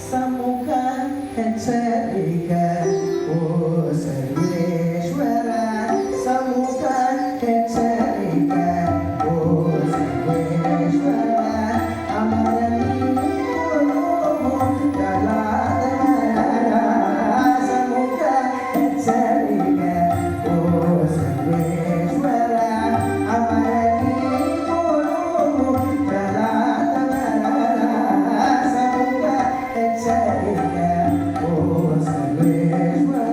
సముఖ హెచ్చరిక ఓ సర్వేశ్వర సముఖ హెచ్చరిక ఓ సర్వేశ్వర అమరనీయులు గలాదమర సముఖ హెచ్చరిక ఓ సర్వేశ్వర అమరనీయులు గలాదమర సముఖ హెచ్చరిక ఓ సర్వేశ్వర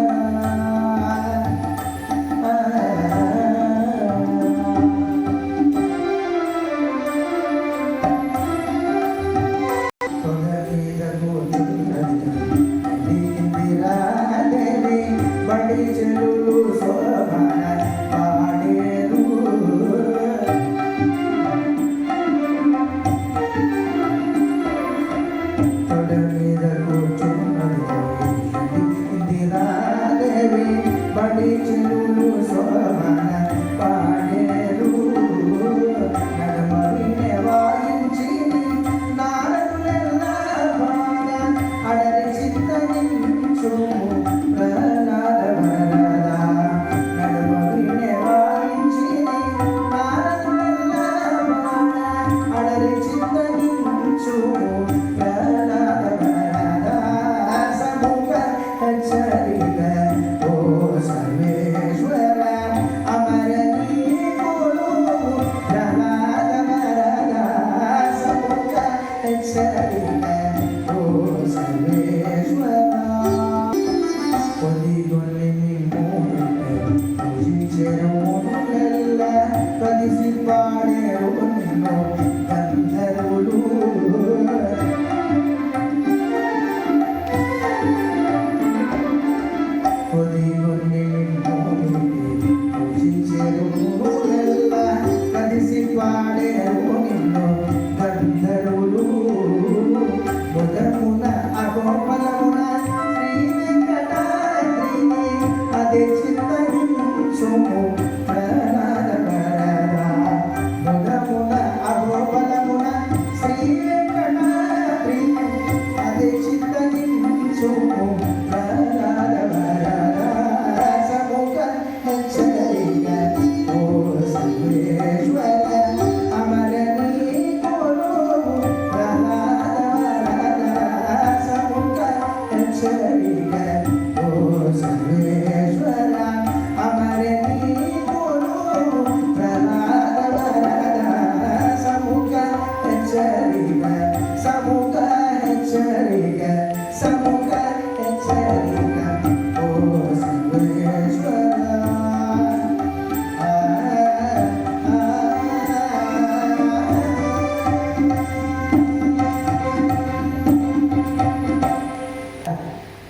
బడి చెరువు శోభన పాడేరు తొడ మీద కూర్చున్నది ఇందిరాదేవి బడి చెరువు శోభన పాడేరు నడమ వీణె వాయించి నారదులెల్లా బాణ అడరి చింతనించు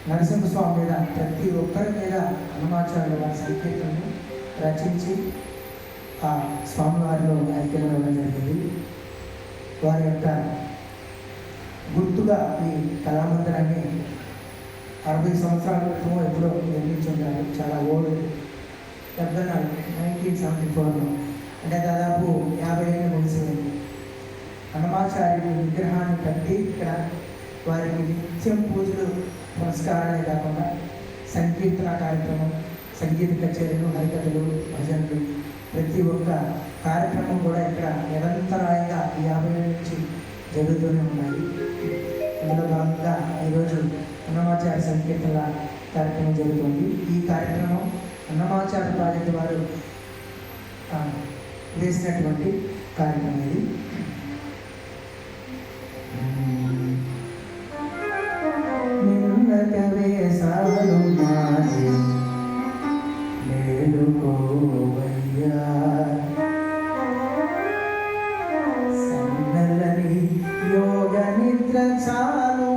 నరసింహస్వామి మీద ప్రతి ఒక్కరి మీద హనుమాచార్యుల వారి సంకేతాన్ని రచించి ఆ స్వామివారిలో ఐక్యమవ్వడం జరిగింది. వారి యొక్క గుర్తుగా ఈ కళామందిరాన్ని 60 సంవత్సరాల క్రితం ఎప్పుడో నిర్మించుంటారు. చాలా ఓల్డ్ 1974లో, అంటే దాదాపు 50 ఏళ్ళు ముగిసింది. హనుమాచార్యుడి విగ్రహాన్ని కట్టి ఇక్కడ వారికి నిత్యం పూజలు పురస్కారాలే కాకుండా సంకీర్తన కార్యక్రమం, సంగీత కచేరీలు, హరికథలు, భజనలు, ప్రతి ఒక్క కార్యక్రమం కూడా ఇక్కడ నిరంతరాయంగా 50 ఏళ్ళ నుంచి జరుగుతూనే ఉన్నాయి. అందులో భాగంగా ఈరోజు అన్నమాచార్య సంకీర్తన కార్యక్రమం జరుగుతుంది. ఈ కార్యక్రమం అన్నమాచార్య ప్రాజెక్టు వారు వేసినటువంటి కార్యక్రమం ఇది. నిన్నకవే సాలు మాది మేలుకోవయ్యా, సన్నలని యోగ నిద్ర చాలు,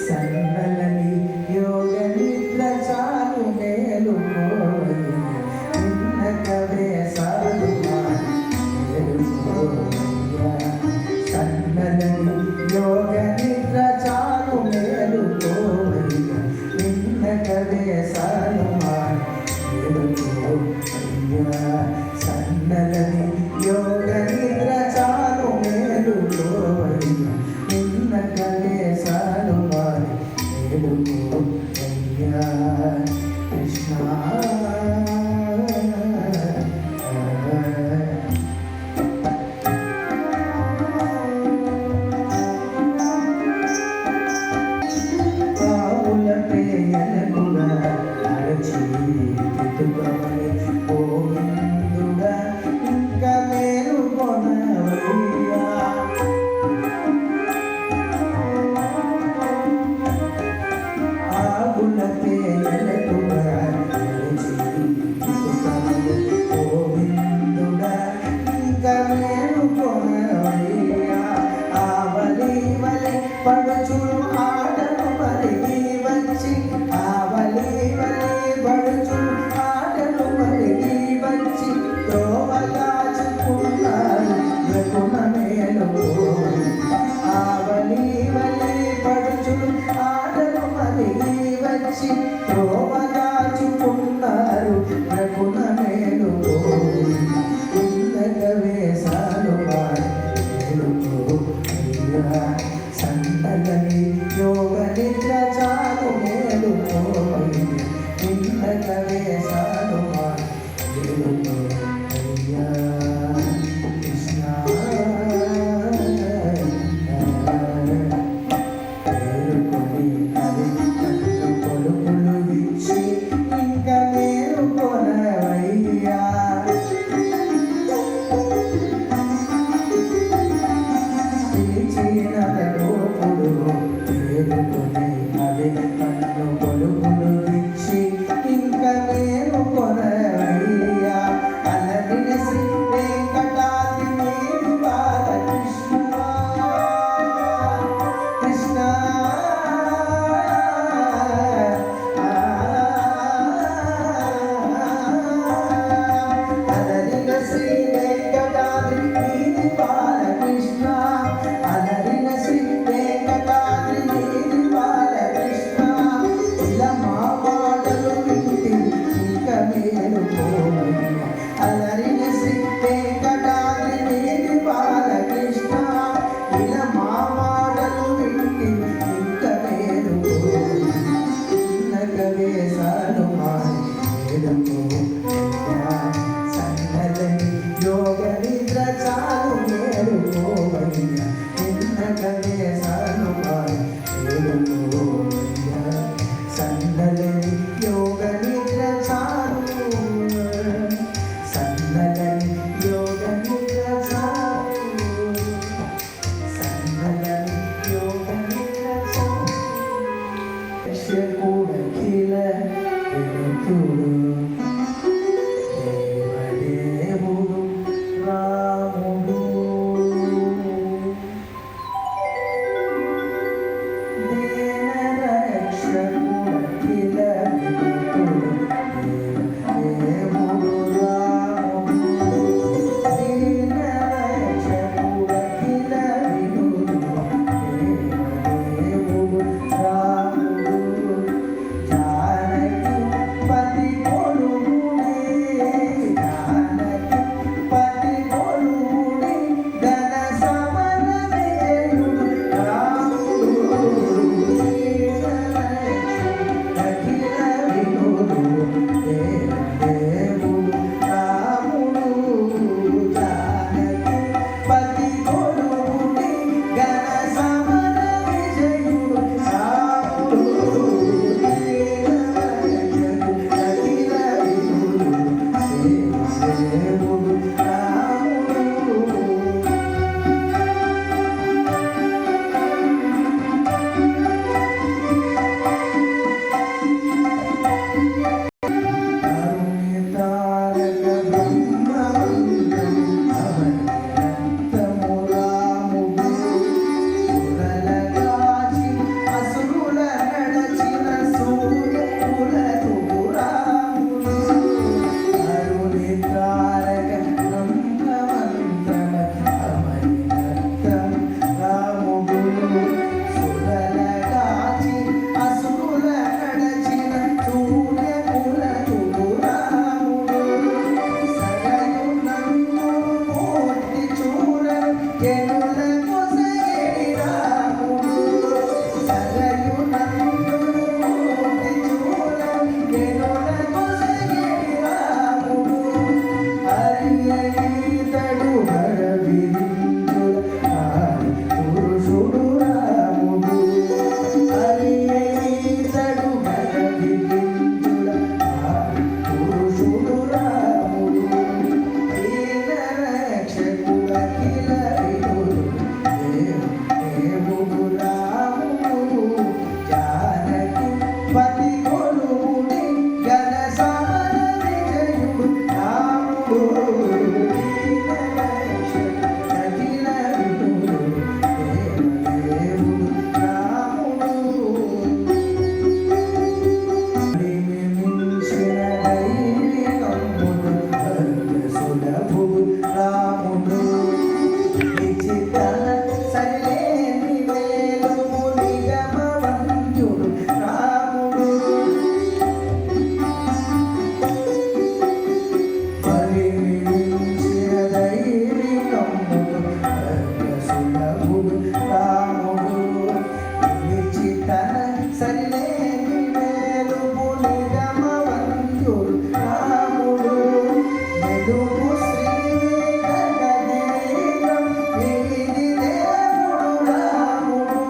సన్నలని యోగ నిద్ర చాలు మేలుకోవయ్యా, నిన్నకవే సాలు మాది మేలుకోవయ్యా, సన్నలని యోగ నిద్ర చాలు మేలుకోవయ్యా, నిన్నకవే సాలు మాది మేలుకోవయ్యా, సన్నలని యోగ నిద్ర చాలు మేలుకోవయ్యా. ఈతడు హరవిందుల ఆది పురుషుడు రాముడు. ఈతడు హరవిందుల ఆది పురుషుడు రాముడు. దీన రక్షకుల కిల వినుడు దేవుడు రాముడు. జానకి పతి కొలువుడి గణ సమర విజయుడు రాముడు. దీన రక్షకుల కిల వినుడు దేవుడు రాముడు. మించిన దైవికముడు సులభుడు రాముడు. నిశ్చిత సరిలేని వేలుపు నిగమవంతుడు రాముడు. మించిన దైవికముడు సులభుడు రాముడు. నిశ్చిత సరిలేని వేలుపు నిగమవంతుడు రాముడు. మెలుగు శ్రీ వెంకటగిరీశం వీధి దేవుడు రాముడు.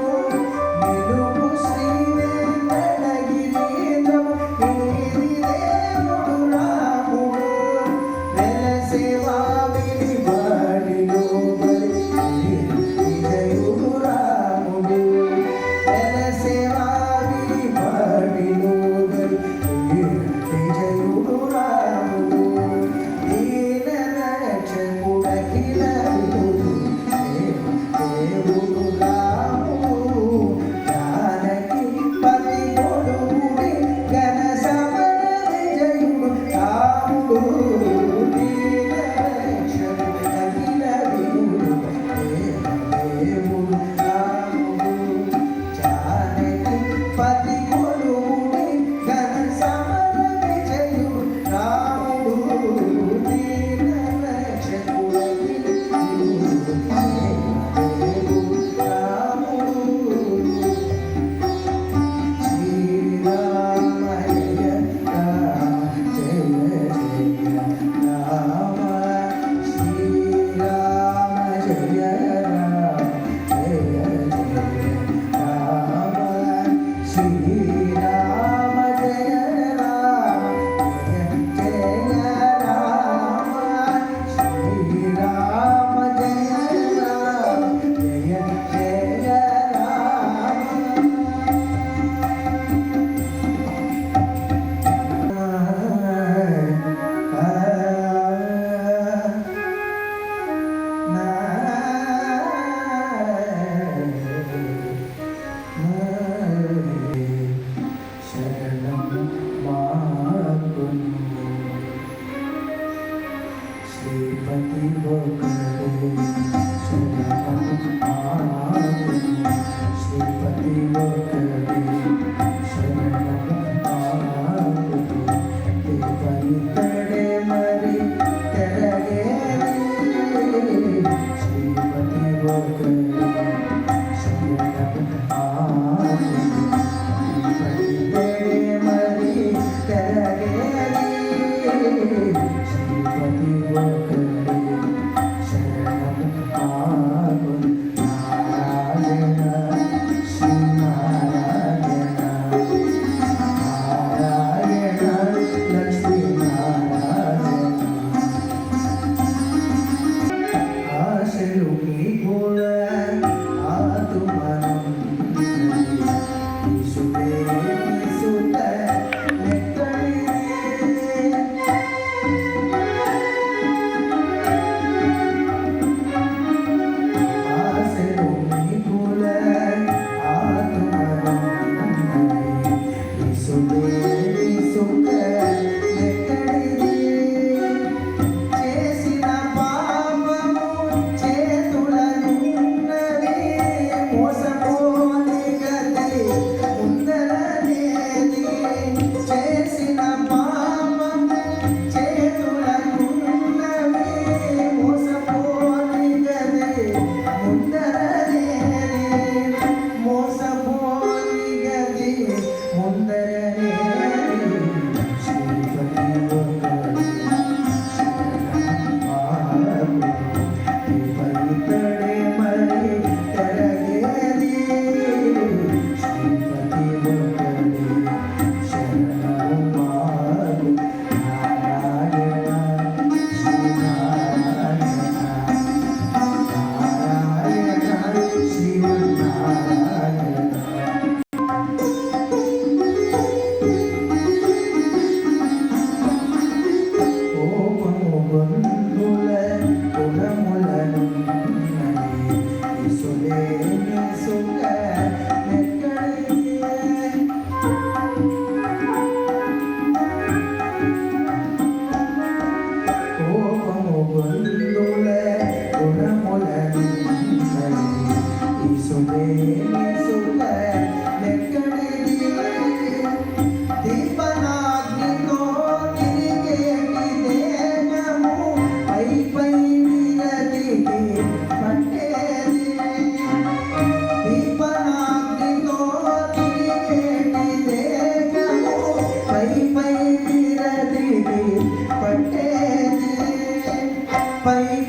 మెలుగు శ్రీ వెంకటగిరీశం వీధి దేవుడు రాముడు. వెలసేవా విడివాడిలో బలి విజయుడు రాముడు. వెలసేవా విడివాడిలో బలి విజయుడు రాముడు. దీన రక్షకుల కిల వినుడు దేవుడు రాముడు. జానకి పతి కొడుకుడి ఘన సమర విజయుడు రాముడు. దీన రక్షకుల కిల వినుడు దేవుడు రాముడు. జానకి పతి కొడుకుడి ఘన సమర విజయుడు రాముడు. దీన రక్షకుల కిల వినుడు దేవుడు రాముడు. శ్రీరామ జయ రామ జయ జయ రామ. శ్రీరామ జయ రామ జయ జయ రామ. శ్రీరామ జయ రామ జయ జయ రామ. శ్రీరామ జయ రామ జయ జయ రామ. శరణం మాకును శ్రీపతి ఒకడే. శరణం మాకును శ్రీపతి ఒకడే. శరణం మాకును దేవయితడే మరి తెరగేది. శ్రీపతి ఒకడే. శరణం మాకును శ్రీపతితడే మరి తెరగేది. శ్రీపతి ఒకడే. శరణం మాకును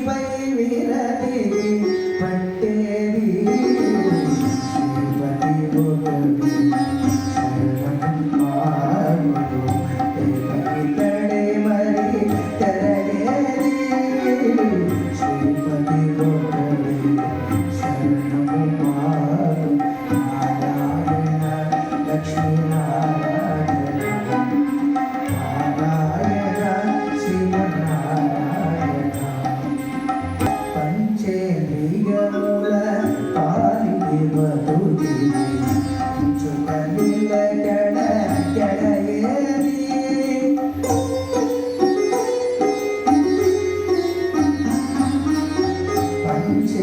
పై విరతి పట్టేది శ్రీపతి ఒకటి శరణం ఆగుడు ఇతడే మరి తెరగేది శ్రీపతి ఒకటి శరణము మారు నారాయణ లక్ష్మీ నారాయణ నారాయణ శ్రీమన్నారాయణ పంచేంద్రియముల పాలికి బతుకి చుక నిలకడ కడయేది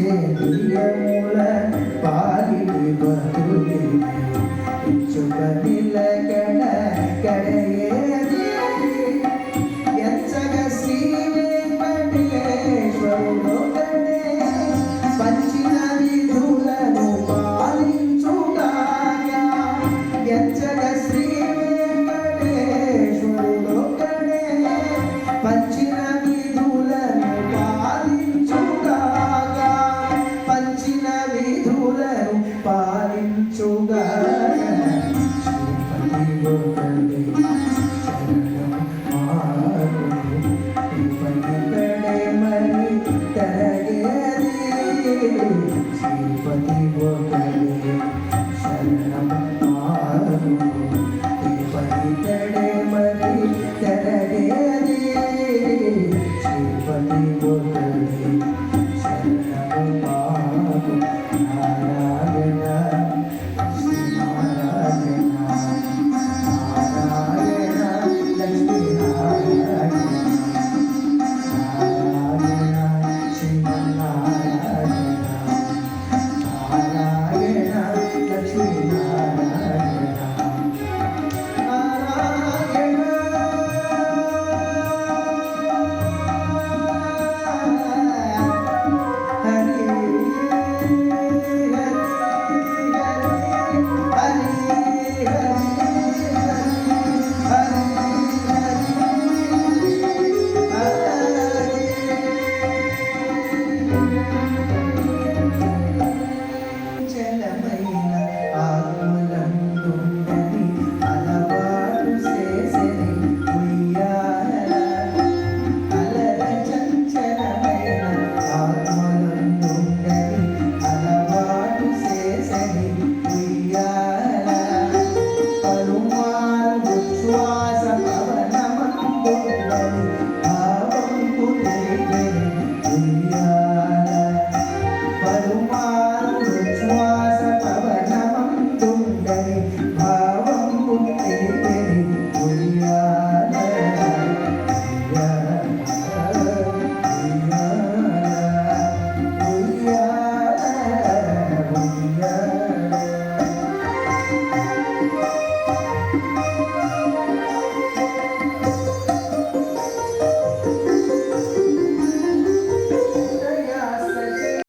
పంచేంద్రియముల పాలికి బతుకి చుక నిలకడ కడయేది ఎంచగ శ్రీ వెంకటేశ్వరుడొకడే పంచిన విధులను పాలించుగాక ఎంచగ శ్రీ వెంకటేశ్వరుడొకడే పంచిన విధులను పాలించుగాక పంచిన విధులను పాలించుగాక శ్రీపతి ఒకడే శరణం ఆగుడు ఇతడే మరి తెరగేది శ్రీపతి ఒకడే శరణం ఆగుడు ఇతడే మరి తెరగేది శ్రీపతి ఒకడే శరణం ఆగుడు నారాయణ శ్రీనారాయణ నారాయణ లక్ష్మీ నారాయణ నారాయణ శ్రీమన్నారాయణ నారాయణ లక్ష్మీ నారాయణ నారాయణ హరి హరి